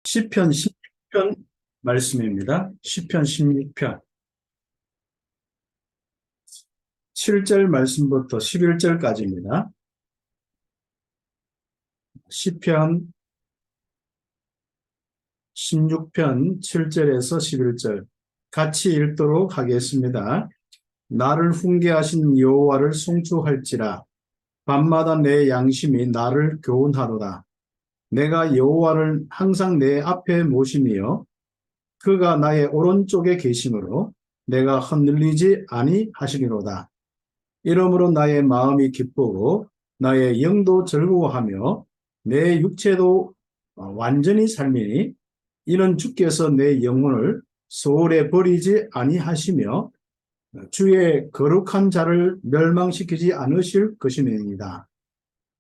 시편 16편 말씀입니다. 시편 16편 7절 말씀부터 11절까지입니다. 시편 16편 7절에서 11절 같이 읽도록 하겠습니다. 나를 훈계하신 여호와를 송축할지라. 밤마다 내 양심이 나를 교훈하도다. 내가 여호와를 항상 내 앞에 모심이여 그가 나의 오른쪽에 계심으로 내가 흔들리지 아니하시리로다. 이러므로 나의 마음이 기쁘고 나의 영도 즐거워하며 내 육체도 완전히 살미니 이는 주께서 내 영혼을 소홀히 버리지 아니하시며 주의 거룩한 자를 멸망시키지 않으실 것임이니이다.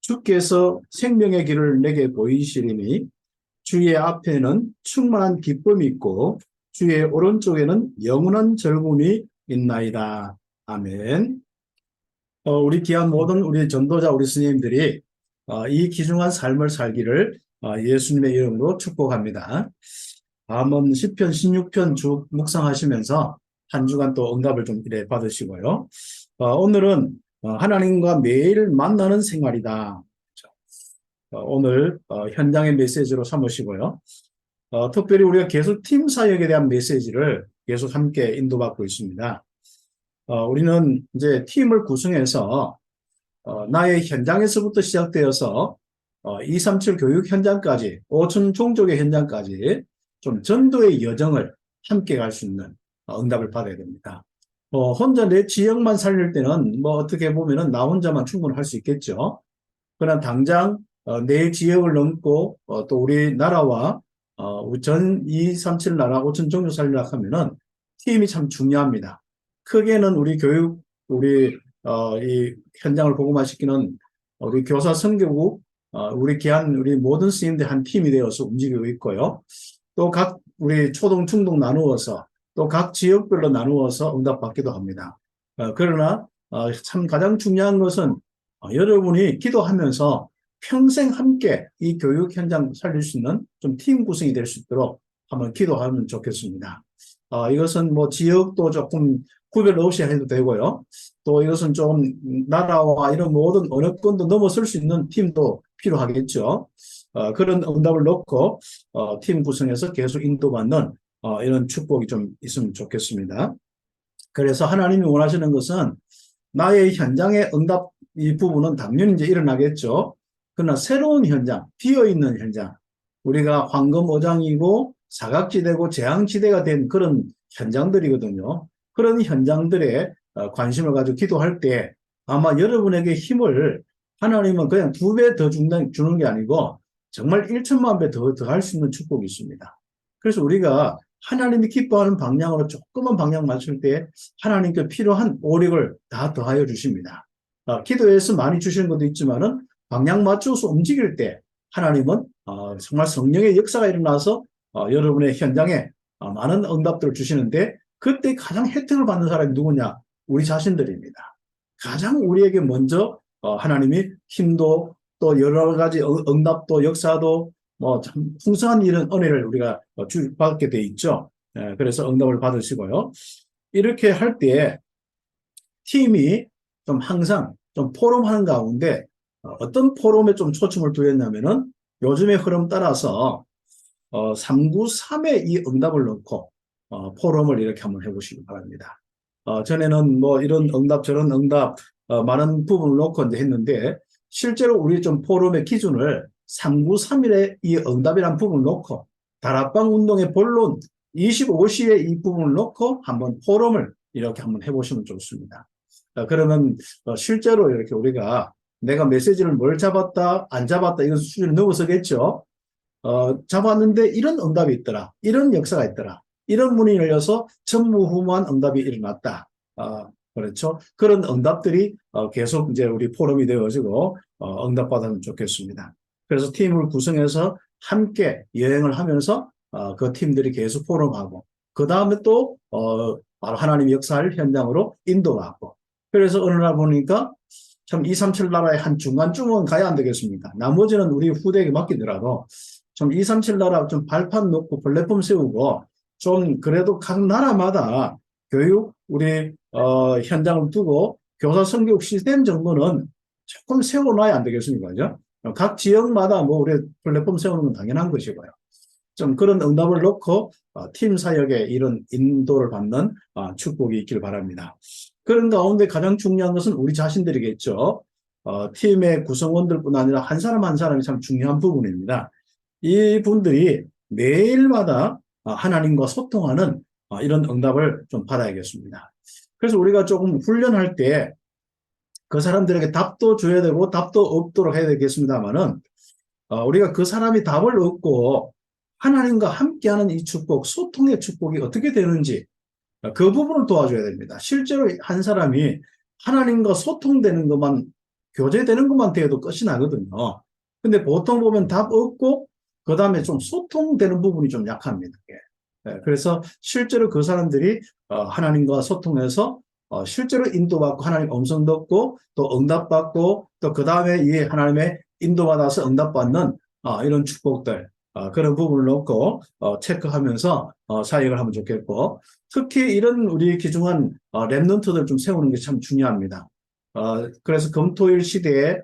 주께서 생명의 길을 내게 보이시리니 주의 앞에는 충만한 기쁨이 있고 주의 오른쪽에는 영원한 즐거움이 있나이다. 아멘. 우리 귀한 모든 우리 전도자 우리 스님들이 이 귀중한 삶을 살기를 예수님의 이름으로 축복합니다. 한번 시편 16편 쭉 묵상하시면서 한 주간 또 응답을 좀 이래 받으시고요. 오늘은 하나님과 매일 만나는 생활이다. 오늘 현장의 메시지로 삼으시고요. 특별히 우리가 계속 팀 사역에 대한 메시지를 계속 함께 인도받고 있습니다. 우리는 이제 팀을 구성해서 나의 현장에서부터 시작되어서 237 교육 현장까지 5천 종족의 현장까지 좀 전도의 여정을 함께 갈 수 있는 응답을 받아야 됩니다. 혼자 내 지역만 살릴 때는 뭐 어떻게 보면은 나 혼자만 충분할 수 있겠죠. 그러나 당장 내 지역을 넘고 또 우리 나라와 우리 전 237 나라 5천 종족 살리려고 하면은 팀이 참 중요합니다. 크게는 우리 교육, 우리 이 현장을 복음화시키는 우리 교사 선교국, 우리 귀한 우리 모든 스님들 한 팀이 되어서 움직이고 있고요. 또 각 우리 초등, 중등 나누어서 또 각 지역별로 나누어서 응답받기도 합니다. 그러나 참 가장 중요한 것은 여러분이 기도하면서 평생 함께 이 교육 현장 살릴 수 있는 좀 팀 구성이 될 수 있도록 한번 기도하면 좋겠습니다. 이것은 뭐 지역도 조금 구별 없이 해도 되고요. 또 이것은 좀 나라와 이런 모든 언어권도 넘어설 수 있는 팀도 필요하겠죠. 그런 응답을 놓고 팀 구성해서 계속 인도받는 이런 축복이 좀 있으면 좋겠습니다. 그래서 하나님이 원하시는 것은 나의 현장의 응답 이 부분은 당연히 이제 일어나겠죠. 그러나 새로운 현장, 비어있는 현장, 우리가 황금어장이고 사각지대고 재앙지대가 된 그런 현장들이거든요. 그런 현장들에 관심을 가지고 기도할 때 아마 여러분에게 힘을 하나님은 그냥 2배 더 주는 게 아니고 정말 1천만 배 더 할 수 있는 축복이 있습니다. 그래서 우리가 하나님이 기뻐하는 방향으로 조그만 방향 맞출 때 하나님께 필요한 오력을 다 더하여 주십니다. 기도에서 많이 주시는 것도 있지만은 방향 맞춰서 움직일 때 하나님은 정말 성령의 역사가 일어나서 여러분의 현장에 많은 응답들을 주시는데 그때 가장 혜택을 받는 사람이 누구냐? 우리 자신들입니다. 가장 우리에게 먼저 하나님이 힘도 또 여러 가지 응답도 역사도 뭐 참 풍성한 이런 은혜를 우리가 받게 돼 있죠. 그래서 응답을 받으시고요. 이렇게 할 때 팀이 좀 항상 좀 포럼하는 가운데 어떤 포럼에 좀 초점을 두었냐면은 요즘의 흐름 따라서 393의 이 응답을 넣고 포럼을 이렇게 한번 해보시기 바랍니다. 전에는 뭐 이런 응답 저런 응답 많은 부분을 놓고 이제 했는데 실제로 우리 좀 포럼의 기준을 393일의 이 응답이라는 부분을 놓고 다락방 운동의 본론 25시의 이 부분을 놓고 한번 포럼을 이렇게 한번 해보시면 좋습니다. 그러면 실제로 이렇게 우리가 내가 메시지를 뭘 잡았다 안 잡았다 이건 수준을 넘어서겠죠. 잡았는데 이런 응답이 있더라. 이런 역사가 있더라. 이런 문이 열려서 전무후무한 응답이 일어났다. 그렇죠. 그런 응답들이 계속 이제 우리 포럼이 되어지고 응답받으면 좋겠습니다. 그래서 팀을 구성해서 함께 여행을 하면서 그 팀들이 계속 포럼하고 그 다음에 또 바로 하나님의 역사를 현장으로 인도하고 그래서 어느 날 보니까 참 237 나라의 한 중간쯤은 가야 안 되겠습니까? 나머지는 우리 후대에게 맡기더라도 좀 237 나라 좀 발판 놓고 플랫폼 세우고 좀 그래도 각 나라마다 교육 우리 현장을 두고 교사 선교육 시스템 정도는 조금 세워놔야 안 되겠습니까? 그죠? 각 지역마다 뭐 우리 플랫폼 세우는 건 당연한 것이고요. 좀 그런 응답을 놓고 팀 사역에 이런 인도를 받는 축복이 있길 바랍니다. 그런 가운데 가장 중요한 것은 우리 자신들이겠죠. 팀의 구성원들뿐 아니라 한 사람 한 사람이 참 중요한 부분입니다. 이 분들이 매일마다 하나님과 소통하는 이런 응답을 좀 받아야겠습니다. 그래서 우리가 조금 훈련할 때 그 사람들에게 답도 줘야 되고 답도 없도록 해야 되겠습니다만은 우리가 그 사람이 답을 얻고 하나님과 함께하는 이 축복, 소통의 축복이 어떻게 되는지 그 부분을 도와줘야 됩니다. 실제로 한 사람이 하나님과 소통되는 것만, 교제되는 것만 돼도 끝이 나거든요. 근데 보통 보면 답 얻고 그 다음에 좀 소통되는 부분이 좀 약합니다. 그래서 실제로 그 사람들이 하나님과 소통해서 실제로 인도받고 하나님 음성 듣고 또 응답받고 또 그 다음에 이 하나님의 인도받아서 응답받는 이런 축복들 그런 부분을 놓고 체크하면서 사역을 하면 좋겠고 특히 이런 우리 귀중한 랩런트들 좀 세우는 게 참 중요합니다. 그래서 금토일 시대에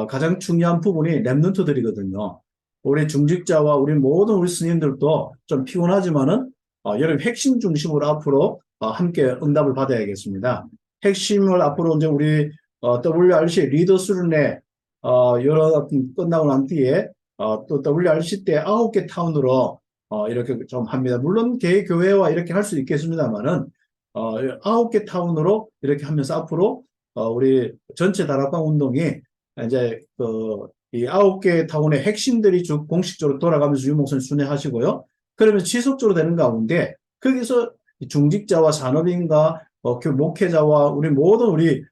가장 중요한 부분이 랩런트들이거든요. 우리 중직자와 우리 모든 우리 스님들도 좀 피곤하지만은 여러분 핵심 중심으로 앞으로 함께 응답을 받아야겠습니다. 핵심을 앞으로 이제 우리 WRC 리더 수련회 여러 끝나고 난 뒤에 또 WRC 때 9개 타운으로 이렇게 좀 합니다. 물론 개 교회와 이렇게 할 수 있겠습니다만은 9개 타운으로 이렇게 하면서 앞으로 우리 전체 다락방 운동이 이제 이 9개 타운의 핵심들이 쭉 공식적으로 돌아가면서 유목선 순회하시고요. 그러면 지속적으로 되는 가운데 거기서 중직자와 산업인과 목회자와 우리 모든 우리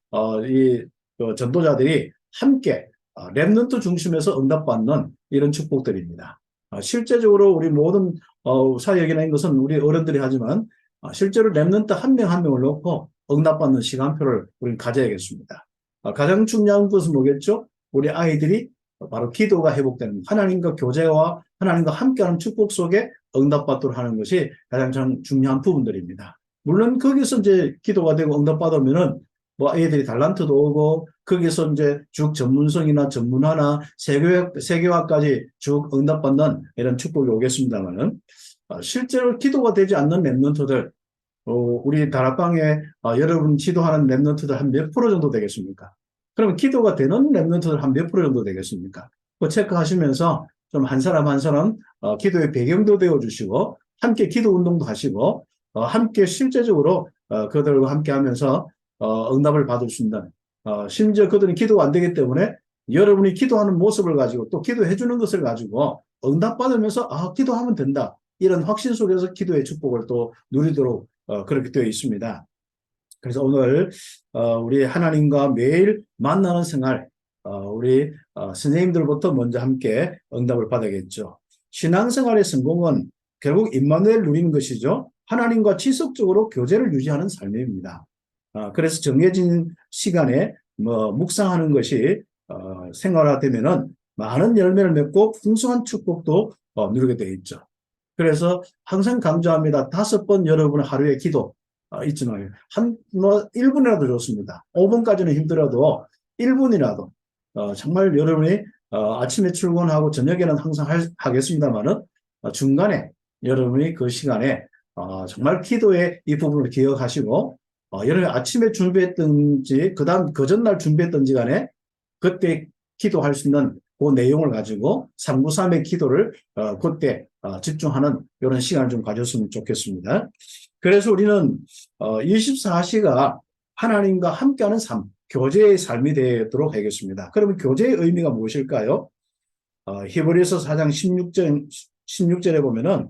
이 전도자들이 함께 랩런트 중심에서 응답받는 이런 축복들입니다. 실제적으로 우리 모든 사역이라는 것은 우리 어른들이 하지만 실제로 랩런트 한 명 한 명을 놓고 응답받는 시간표를 우리는 가져야겠습니다. 가장 중요한 것은 뭐겠죠? 우리 아이들이 바로 기도가 회복되는 하나님과 교제와 하나님과 함께하는 축복 속에 응답받도록 하는 것이 가장 중요한 부분들입니다. 물론 거기서 이제 기도가 되고 응답받으면은 뭐 아이들이 달란트도 오고 거기서 이제 쭉 전문성이나 전문화나 세계화까지 쭉 응답받는 이런 축복이 오겠습니다만은 실제로 기도가 되지 않는 랩런트들 우리 다락방에 여러분 기도하는 랩런트들 한 몇 프로 정도 되겠습니까? 그러면 기도가 되는 랩런트들 한 몇 프로 정도 되겠습니까? 그 체크하시면서 좀 한 사람 한 사람 기도의 배경도 되어주시고 함께 기도 운동도 하시고 함께 실제적으로 그들과 함께 하면서 응답을 받을 수 있는 심지어 그들은 기도가 안 되기 때문에 여러분이 기도하는 모습을 가지고 또 기도해 주는 것을 가지고 응답받으면서 기도하면 된다. 이런 확신 속에서 기도의 축복을 또 누리도록 그렇게 되어 있습니다. 그래서 오늘 우리 하나님과 매일 만나는 생활 우리 선생님들부터 먼저 함께 응답을 받아야겠죠. 신앙생활의 성공은 결국 임마누엘 누리는 것이죠. 하나님과 지속적으로 교제를 유지하는 삶입니다. 그래서 정해진 시간에 묵상하는 것이 생활화되면은 많은 열매를 맺고 풍성한 축복도 누리게 되어 있죠. 그래서 항상 강조합니다. 5번 여러분 하루에 기도 잊지 마요. 1분이라도 좋습니다. 5분까지는 힘들어도 1분이라도 정말 여러분이 아침에 출근하고 저녁에는 항상 하겠습니다만은 중간에 여러분이 그 시간에 정말 기도의 이 부분을 기억하시고 여러분이 아침에 준비했든지 그 전날 준비했든지 간에 그때 기도할 수 있는 그 내용을 가지고 393의 기도를 그때 집중하는 이런 시간을 좀 가졌으면 좋겠습니다. 그래서 우리는 24시가 하나님과 함께하는 삶, 교제의 삶이 되도록 하겠습니다. 그러면 교제의 의미가 무엇일까요? 히브리서 4장 16절에 보면은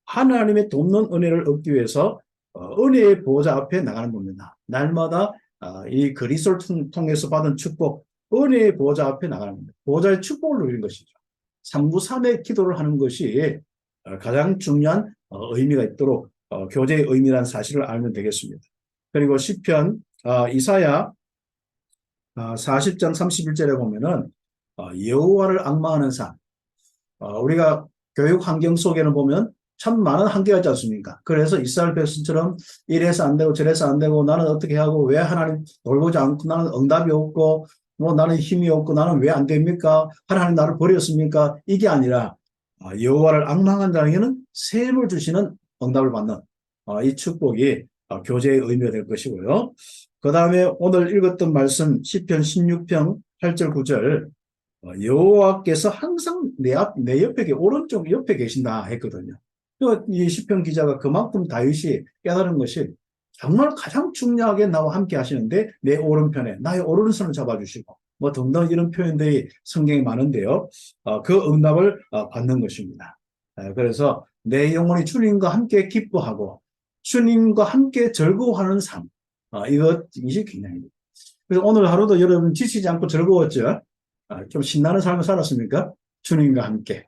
하나님의 돕는 은혜를 얻기 위해서 은혜의 보호자 앞에 나가는 겁니다. 날마다 이 그리스도를 통해서 받은 축복, 은혜의 보호자 앞에 나가는 겁니다. 보호자의 축복을 누리는 것이죠. 393의 기도를 하는 것이 가장 중요한 의미가 있도록 교제의 의미라는 사실을 알면 되겠습니다. 그리고 시편 이사야 40장 31절에 보면은 여호와를 앙망하는 삶 우리가 교육 환경 속에는 보면 참 많은 한계가 있지 않습니까? 그래서 이스라엘 백성처럼 이래서 안 되고 저래서 안 되고 나는 어떻게 하고 왜 하나님 돌보지 않고 나는 응답이 없고 뭐 나는 힘이 없고 나는 왜 안 됩니까? 하나님 나를 버렸습니까? 이게 아니라 여호와를 앙망한 자에게는 샘을 주시는 응답을 받는 이 축복이 교제의 의미가 될 것이고요. 그 다음에 오늘 읽었던 말씀 시편 16편 8절 9절 여호와께서 항상 내 옆에 오른쪽 옆에 계신다 했거든요. 이 시편 기자가 그만큼 다윗이 깨달은 것이 정말 가장 중요하게 나와 함께 하시는데 내 오른편에 나의 오른손을 잡아주시고 뭐 등등 이런 표현들이 성경에 많은데요. 그 응답을 받는 것입니다. 그래서 내 영혼이 주님과 함께 기뻐하고 주님과 함께 즐거워하는 삶. 이것이 굉장히. 그래서 오늘 하루도 여러분 지치지 않고 즐거웠죠? 좀 신나는 삶을 살았습니까? 주님과 함께.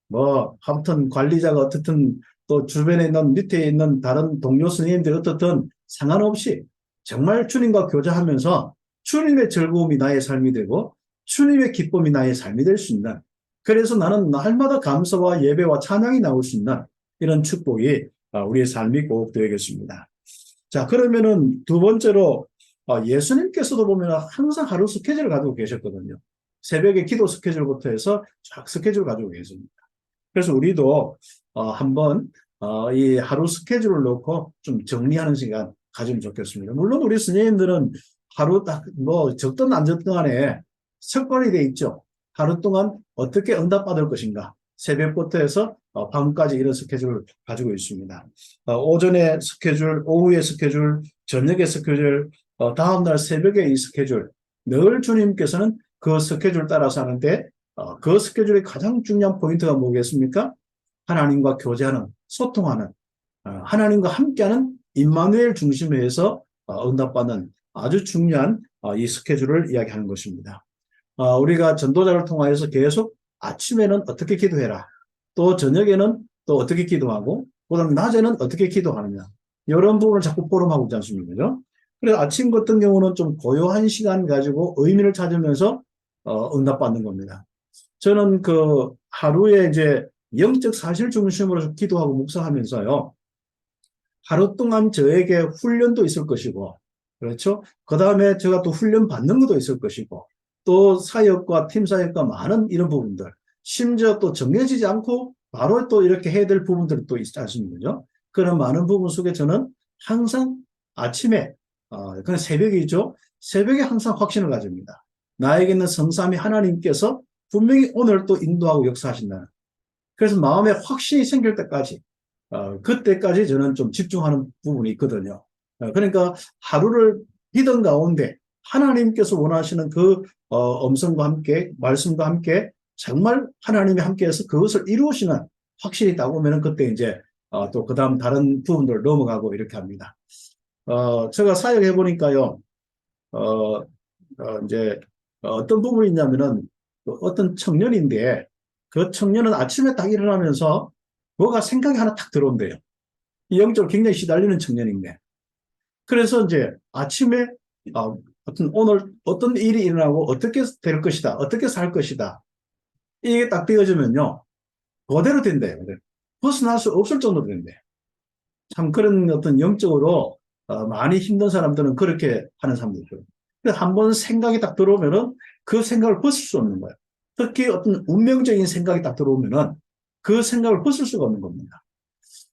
뭐, 아무튼 관리자가 어떻든 또 주변에 있는 밑에 있는 다른 동료 선생님들이 어떻든 상관없이 정말 주님과 교제하면서 주님의 즐거움이 나의 삶이 되고 주님의 기쁨이 나의 삶이 될 수 있는 그래서 나는 날마다 감사와 예배와 찬양이 나올 수 있는 이런 축복이 우리의 삶이 꼭 되겠습니다. 자, 그러면은 두 번째로 예수님께서도 보면 항상 하루 스케줄을 가지고 계셨거든요. 새벽에 기도 스케줄부터 해서 쫙 스케줄을 가지고 계십니다. 그래서 우리도 한번 이 하루 스케줄을 놓고 좀 정리하는 시간 가지면 좋겠습니다. 물론 우리 선생님들은 하루 딱 뭐 적든 안 적든 간에 습관이 돼 있죠. 하루 동안 어떻게 응답받을 것인가. 새벽부터 해서 밤까지 이런 스케줄을 가지고 있습니다. 오전에 스케줄, 오후에 스케줄, 저녁에 스케줄, 다음날 새벽에 이 스케줄. 늘 주님께서는 그 스케줄 따라서 하는데 그 스케줄의 가장 중요한 포인트가 뭐겠습니까? 하나님과 교제하는, 소통하는, 하나님과 함께하는 임마누엘 중심에 해서 응답받는 아주 중요한 이 스케줄을 이야기하는 것입니다. 우리가 전도자를 통하여서 계속 아침에는 어떻게 기도해라. 또 저녁에는 또 어떻게 기도하고, 그다음 낮에는 어떻게 기도하느냐. 이런 부분을 자꾸 포럼하고 있지 않습니까? 그래서 아침 같은 경우는 좀 고요한 시간 가지고 의미를 찾으면서 응답받는 겁니다. 저는 그 하루에 이제 영적 사실 중심으로 기도하고 묵상하면서요. 하루 동안 저에게 훈련도 있을 것이고, 그렇죠? 그 다음에 제가 또 훈련 받는 것도 있을 것이고, 또 사역과 팀 사역과 많은 이런 부분들, 심지어 또 정해지지 않고 바로 또 이렇게 해야 될 부분들이 또 있지 않습니까? 그런 많은 부분 속에 저는 항상 아침에, 그냥 새벽이죠. 새벽에 항상 확신을 가집니다. 나에게는 성삼위 하나님께서 분명히 오늘 또 인도하고 역사하신다는. 그래서 마음에 확신이 생길 때까지, 그때까지 저는 좀 집중하는 부분이 있거든요. 그러니까 하루를 믿음 가운데 하나님께서 원하시는 그 음성과 함께, 말씀과 함께 정말 하나님이 함께해서 그것을 이루시는 확신이 딱 오면은 그때 이제 또 그 다음 다른 부분들 넘어가고 이렇게 합니다. 제가 사역해 보니까요, 이제 어떤 부분이 있냐면은 어떤 청년인데 그 청년은 아침에 딱 일어나면서 뭐가 생각이 하나 딱 들어온대요. 영적으로 굉장히 시달리는 청년인데. 그래서 이제 아침에 어떤 오늘 어떤 일이 일어나고 어떻게 될 것이다. 어떻게 살 것이다. 이게 딱 되어지면요. 그대로 된대요. 벗어날 수 없을 정도로 된대요. 참 그런 어떤 영적으로 많이 힘든 사람들은 그렇게 하는 사람들이 있어요. 한번 생각이 딱 들어오면은 그 생각을 벗을 수 없는 거예요. 특히 어떤 운명적인 생각이 딱 들어오면은 그 생각을 벗을 수가 없는 겁니다.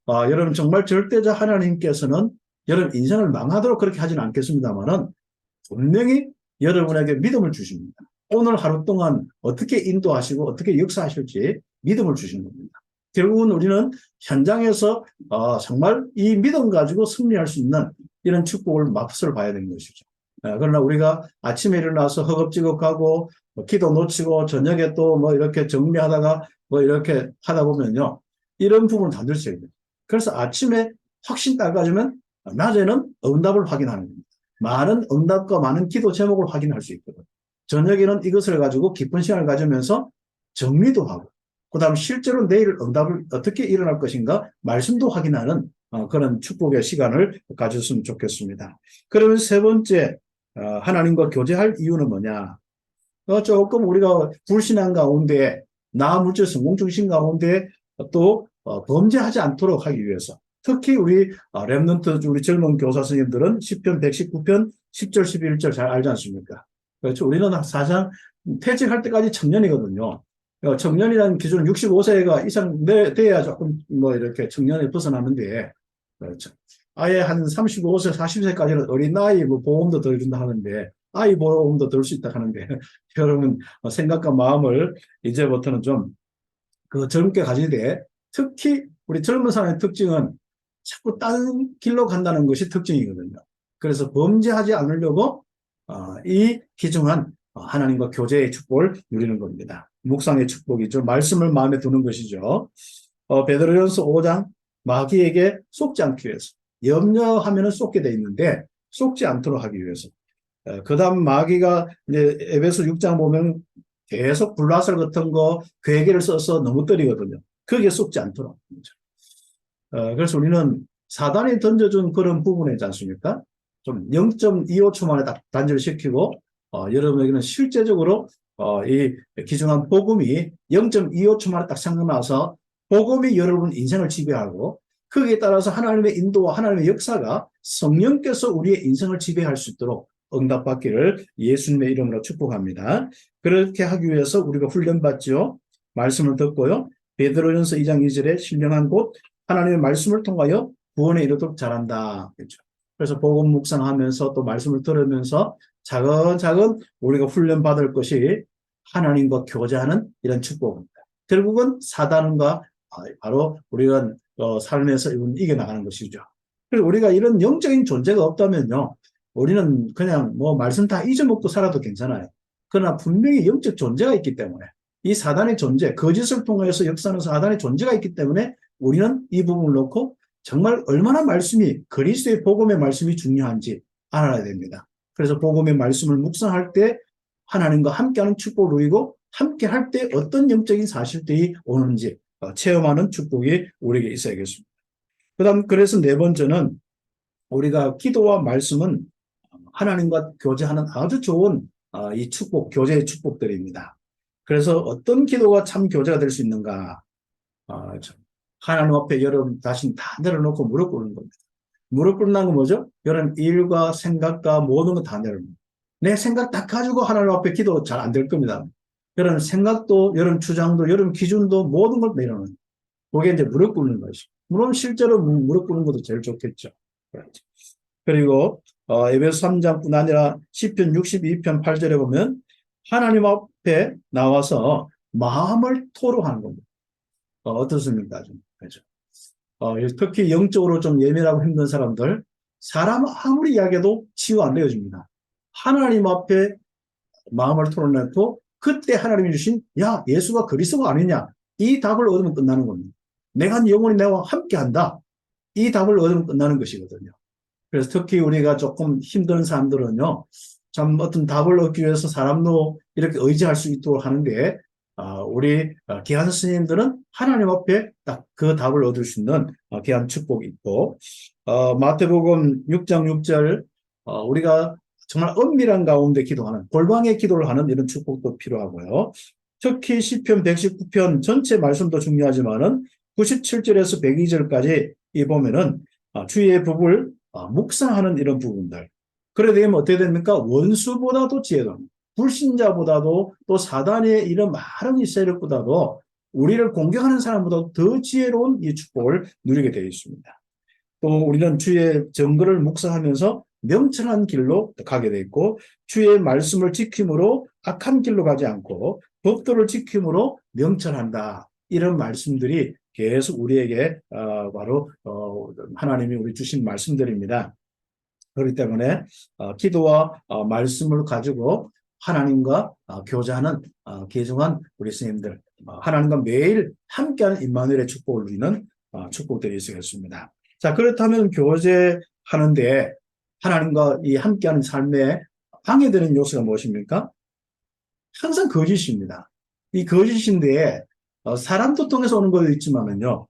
여러분 정말 절대자 하나님께서는 여러분 인생을 망하도록 그렇게 하지는 않겠습니다만은 분명히 여러분에게 믿음을 주십니다. 오늘 하루 동안 어떻게 인도하시고 어떻게 역사하실지 믿음을 주시는 겁니다. 결국은 우리는 현장에서 정말 이 믿음 가지고 승리할 수 있는 이런 축복을 맛을 봐야 되는 것이죠. 그러나 우리가 아침에 일어나서 허겁지겁하고 기도 놓치고 저녁에 또 뭐 이렇게 정리하다가 뭐 이렇게 하다 보면요. 이런 부분을 다 놓쳐야 돼요. 그래서 아침에 확신 딱 가지면 낮에는 응답을 확인하는 겁니다. 많은 응답과 많은 기도 제목을 확인할 수 있거든요. 저녁에는 이것을 가지고 깊은 시간을 가지면서 정리도 하고 그 다음 실제로 내일 응답을 어떻게 일어날 것인가 말씀도 확인하는 그런 축복의 시간을 가졌으면 좋겠습니다. 그러면 세 번째 하나님과 교제할 이유는 뭐냐? 조금 우리가 불신앙 가운데 나 물질 성공 중심 가운데 또 범죄하지 않도록 하기 위해서 특히 우리 렘넌트 우리 젊은 교사 선생님들은 시편 119편 10절 11절 잘 알지 않습니까? 그렇죠. 우리는 사실상 퇴직할 때까지 청년이거든요. 청년이라는 기준은 65세가 이상 돼야 조금 뭐 이렇게 청년에 벗어나는데 그렇죠. 아예 한 35세, 40세까지는 어린 나이 뭐 보험도 더 준다 하는데 아이 보험도 들 수 있다 하는데 여러분 생각과 마음을 이제부터는 좀 그 젊게 가지되 특히 우리 젊은 사람의 특징은 자꾸 다른 길로 간다는 것이 특징이거든요. 그래서 범죄하지 않으려고 이 귀중한 하나님과 교제의 축복을 누리는 겁니다. 묵상의 축복이죠. 말씀을 마음에 두는 것이죠. 베드로전서 5장 마귀에게 속지 않기 위해서 염려하면은 속게 돼 있는데 속지 않도록 하기 위해서 그 다음 마귀가 이제 에베소 6장 보면 계속 불화설 같은 거 괴계를 써서 너무 때리거든요. 거기에 속지 않도록. 그래서 우리는 사단이 던져준 그런 부분에 있지 않습니까? 좀 0.25초 만에 딱 단절시키고 여러분에게는 실제적으로 이 귀중한 복음이 0.25초 만에 딱 생각나서 복음이 여러분 인생을 지배하고 거기에 따라서 하나님의 인도와 하나님의 역사가 성령께서 우리의 인생을 지배할 수 있도록 응답받기를 예수님의 이름으로 축복합니다. 그렇게 하기 위해서 우리가 훈련받죠. 말씀을 듣고요. 베드로전서 2장 2절에 신령한 곧 하나님의 말씀을 통하여 구원에 이르도록 잘한다. 그렇죠. 그래서 복음 묵상하면서 또 말씀을 들으면서 차근차근 우리가 훈련받을 것이 하나님과 교제하는 이런 축복입니다. 결국은 사단과 바로 우리가 삶에서 이겨나가는 것이죠. 그래서 우리가 이런 영적인 존재가 없다면요. 우리는 그냥 뭐 말씀 다 잊어먹고 살아도 괜찮아요. 그러나 분명히 영적 존재가 있기 때문에 이 사단의 존재, 거짓을 통해서 역사하는 사단의 존재가 있기 때문에 우리는 이 부분을 놓고 정말 얼마나 말씀이 그리스도의 복음의 말씀이 중요한지 알아야 됩니다. 그래서 복음의 말씀을 묵상할 때 하나님과 함께하는 축복을 누리고 함께할 때 어떤 영적인 사실들이 오는지 체험하는 축복이 우리에게 있어야겠습니다. 그다음 그래서 네 번째는 우리가 기도와 말씀은 하나님과 교제하는 아주 좋은 이 축복, 교제의 축복들입니다. 그래서 어떤 기도가 참 교제가 될 수 있는가? 하나님 앞에 여러분 자신 다 내려놓고 무릎 꿇는 겁니다. 무릎 꿇는 건 뭐죠? 여러분 일과 생각과 모든 거 다 내려놓는. 내 생각 다 가지고 하나님 앞에 기도 잘 안 될 겁니다. 여러분 생각도, 여러분 주장도, 여러분 기준도 모든 걸 내려놓는. 그게 이제 무릎 꿇는 것이죠. 물론 실제로 무릎 꿇는 것도 제일 좋겠죠. 그리고 에베소 3장뿐 아니라 시편 62편 8절에 보면 하나님 앞에 나와서 마음을 토로하는 겁니다. 어떻습니까? 좀, 그렇죠. 특히 영적으로 좀 예민하고 힘든 사람들, 사람 아무리 이야기해도 치유 안 되어집니다. 하나님 앞에 마음을 토로내고 그때 하나님이 주신 야 예수가 그리스도가 아니냐 이 답을 얻으면 끝나는 겁니다. 내가 영원히 내와 함께한다. 이 답을 얻으면 끝나는 것이거든요. 그래서 특히 우리가 조금 힘든 사람들은요, 참 어떤 답을 얻기 위해서 사람도 이렇게 의지할 수 있도록 하는데, 우리 귀한 스님들은 하나님 앞에 딱 그 답을 얻을 수 있는 귀한 축복이 있고, 마태복음 6장 6절, 우리가 정말 엄밀한 가운데 기도하는, 골방의 기도를 하는 이런 축복도 필요하고요. 특히 시편 119편 전체 말씀도 중요하지만은 97절에서 102절까지 이 보면은 주의 법을 묵상하는 이런 부분들. 그래 되면 어떻게 됩니까? 원수보다도 지혜로운, 불신자보다도 또 사단의 이런 많은 세력보다도 우리를 공격하는 사람보다 더 지혜로운 이 축복을 누리게 되어 있습니다. 또 우리는 주의 정글을 묵상하면서 명철한 길로 가게 돼 있고 주의 말씀을 지킴으로 악한 길로 가지 않고 법도를 지킴으로 명철한다. 이런 말씀들이 계속 우리에게 바로 하나님이 우리 주신 말씀들입니다. 그렇기 때문에 기도와 말씀을 가지고 하나님과 교제하는 귀중한 우리 스님들, 하나님과 매일 함께하는 임마누엘의 축복을 누리는 축복들이 있겠습니다. 자, 그렇다면 교제하는데 하나님과 이 함께하는 삶에 방해되는 요소가 무엇입니까? 항상 거짓입니다. 이 거짓인데 사람도 통해서 오는 것도 있지만은요,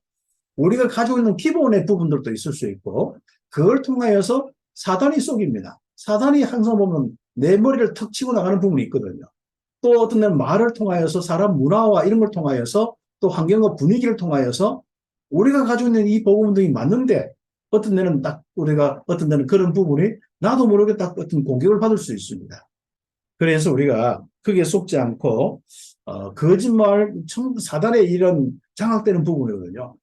우리가 가지고 있는 기본의 부분들도 있을 수 있고 그걸 통하여서 사단이 속입니다. 사단이 항상 보면 내 머리를 턱 치고 나가는 부분이 있거든요. 또 어떤 데는 말을 통하여서 사람 문화와 이런 걸 통하여서 또 환경과 분위기를 통하여서 우리가 가지고 있는 이 복음 등이 맞는데 어떤 데는 딱 우리가 어떤 데는 그런 부분이 나도 모르게 딱 어떤 공격을 받을 수 있습니다. 그래서 우리가 크게 속지 않고 거짓말, 사단의 이런 장악되는 부분이거든요.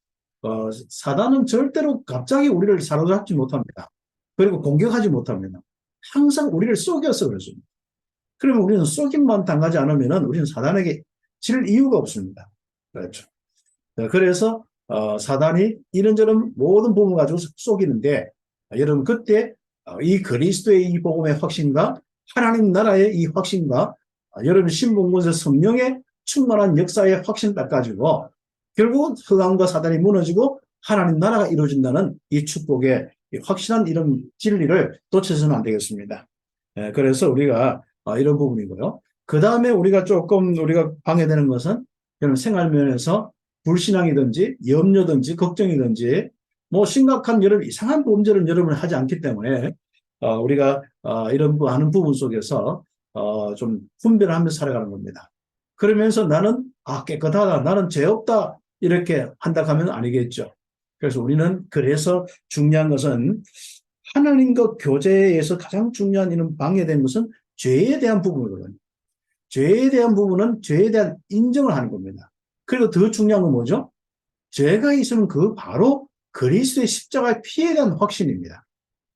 사단은 절대로 갑자기 우리를 사로잡지 못합니다. 그리고 공격하지 못합니다. 항상 우리를 속여서 그렇습니다. 그러면 우리는 속임만 당하지 않으면 우리는 사단에게 질 이유가 없습니다. 그렇죠. 그래서 사단이 이런저런 모든 복음을 가지고 속이는데 여러분 그때 이 그리스도의 이 복음의 확신과 하나님 나라의 이 확신과 여러분 신봉군에서 성령의 충만한 역사의 확신 딱 가지고 결국은 흑암과 사단이 무너지고 하나님 나라가 이루어진다는 이 축복의 확실한 이런 진리를 놓쳐서는 안 되겠습니다. 그래서 우리가 이런 부분이고요. 그 다음에 우리가 조금 우리가 방해되는 것은 여러분 생활면에서 불신앙이든지 염려든지 걱정이든지 뭐 심각한 여러분 이상한 범죄를 여러분 하지 않기 때문에 우리가 이런 많은 부분 속에서 좀 분별하면서 살아가는 겁니다. 그러면서 나는 깨끗하다, 나는 죄 없다 이렇게 한다 하면 아니겠죠. 그래서 우리는 그래서 중요한 것은 하나님과 교제에서 가장 중요한 이런 방해된 것은 죄에 대한 부분이거든요. 죄에 대한 부분은 죄에 대한 인정을 하는 겁니다. 그리고 더 중요한 건 뭐죠? 죄가 있으면 그 바로 그리스도의 십자가의 피에 대한 확신입니다.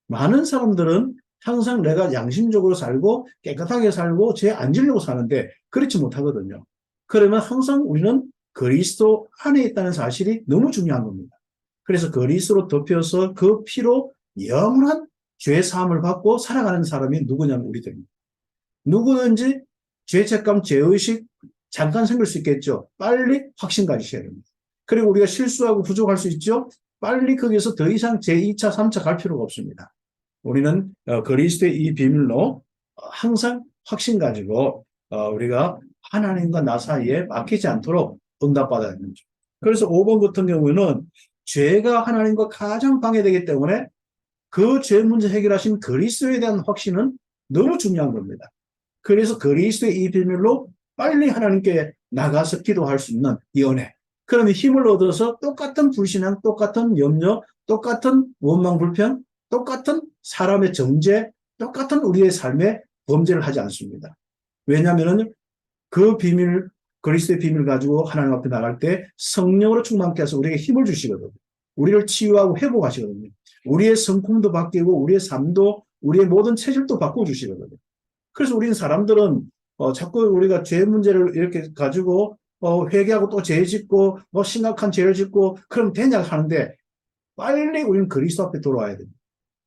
많은 사람들은 항상 내가 양심적으로 살고 깨끗하게 살고 죄 안 지려고 사는데 그렇지 못하거든요. 그러면 항상 우리는 그리스도 안에 있다는 사실이 너무 중요한 겁니다. 그래서 그리스도로 덮여서 그 피로 영원한 죄 사함을 받고 살아가는 사람이 누구냐면 우리들입니다. 누구든지 죄책감, 죄의식 잠깐 생길 수 있겠죠. 빨리 확신 가지셔야 됩니다. 그리고 우리가 실수하고 부족할 수 있죠. 빨리 거기서 더 이상 제2차, 3차 갈 필요가 없습니다. 우리는 그리스도의 이 비밀로 항상 확신 가지고 우리가 하나님과 나 사이에 막히지 않도록 응답받아야 됩니다. 그래서 5번 같은 경우에는 죄가 하나님과 가장 방해되기 때문에 그 죄 문제 해결하신 그리스도에 대한 확신은 너무 중요한 겁니다. 그래서 그리스도의 이 비밀로 빨리 하나님께 나가서 기도할 수 있는 이 은혜. 그러면 힘을 얻어서 똑같은 불신앙, 똑같은 염려, 똑같은 원망, 불평, 똑같은 사람의 정죄, 똑같은 우리의 삶에 범죄를 하지 않습니다. 왜냐하면 그 비밀, 그리스도의 비밀을 가지고 하나님 앞에 나갈 때 성령으로 충만케 해서 우리에게 힘을 주시거든요. 우리를 치유하고 회복하시거든요. 우리의 성품도 바뀌고 우리의 삶도 우리의 모든 체질도 바꿔주시거든요. 그래서 우리는 사람들은 자꾸 우리가 죄 문제를 이렇게 가지고 회개하고 또 죄 짓고 심각한 죄를 짓고 그럼 되냐 하는데 빨리 우리는 그리스도 앞에 돌아와야 됩니다.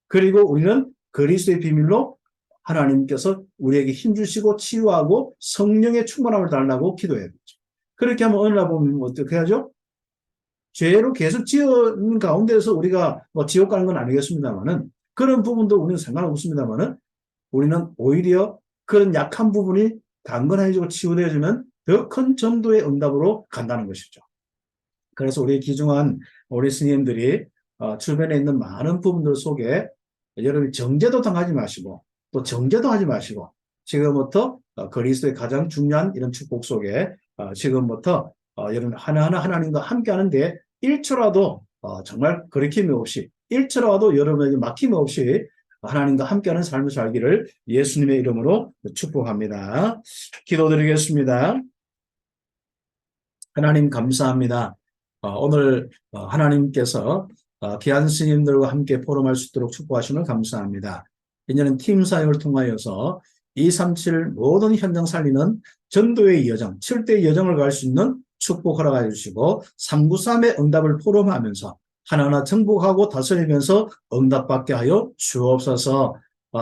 그리고 우리는 그리스도의 비밀로 하나님께서 우리에게 힘주시고 치유하고 성령의 충만함을 달라고 기도해야 되죠. 그렇게 하면 어느 날 보면 어떻게 하죠? 죄로 계속 지은 가운데서 우리가 지옥 가는 건 아니겠습니다만은 그런 부분도 우리는 상관없습니다만은 우리는 오히려 그런 약한 부분이 강건해지고 치유되어지면 더 큰 전도의 응답으로 간다는 것이죠. 그래서 우리 귀중한 우리 스님들이 주변에 있는 많은 부분들 속에 여러분이 정죄도 당하지 마시고 또 정죄도 하지 마시고 지금부터 그리스도의 가장 중요한 이런 축복 속에 지금부터 여러분 하나하나 하나님과 함께 하는데 1초라도 정말 거리낌이 없이 1초라도 여러분에게 막힘 없이 하나님과 함께하는 삶을 살기를 예수님의 이름으로 축복합니다. 기도드리겠습니다. 하나님 감사합니다. 오늘 하나님께서 귀한 스님들과 함께 포럼할 수 있도록 축복하시는 감사합니다. 이제는 팀 사역을 통하여서 237 모든 현장 살리는 전도의 여정, 7대의 여정을 갈 수 있는 축복 허락해 주시고 393의 응답을 포럼하면서 하나하나 정복하고 다스리면서 응답받게 하여 주옵소서.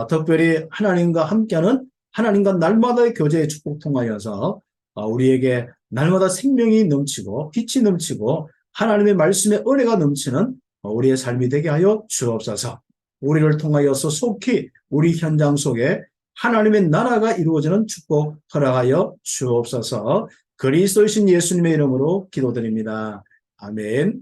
특별히 하나님과 함께하는 하나님과 날마다의 교제의 축복 통하여서 우리에게 날마다 생명이 넘치고 빛이 넘치고 하나님의 말씀의 은혜가 넘치는 우리의 삶이 되게 하여 주옵소서. 우리를 통하여서 속히 우리 현장 속에 하나님의 나라가 이루어지는 축복 허락하여 주옵소서. 그리스도이신 예수님의 이름으로 기도드립니다. 아멘.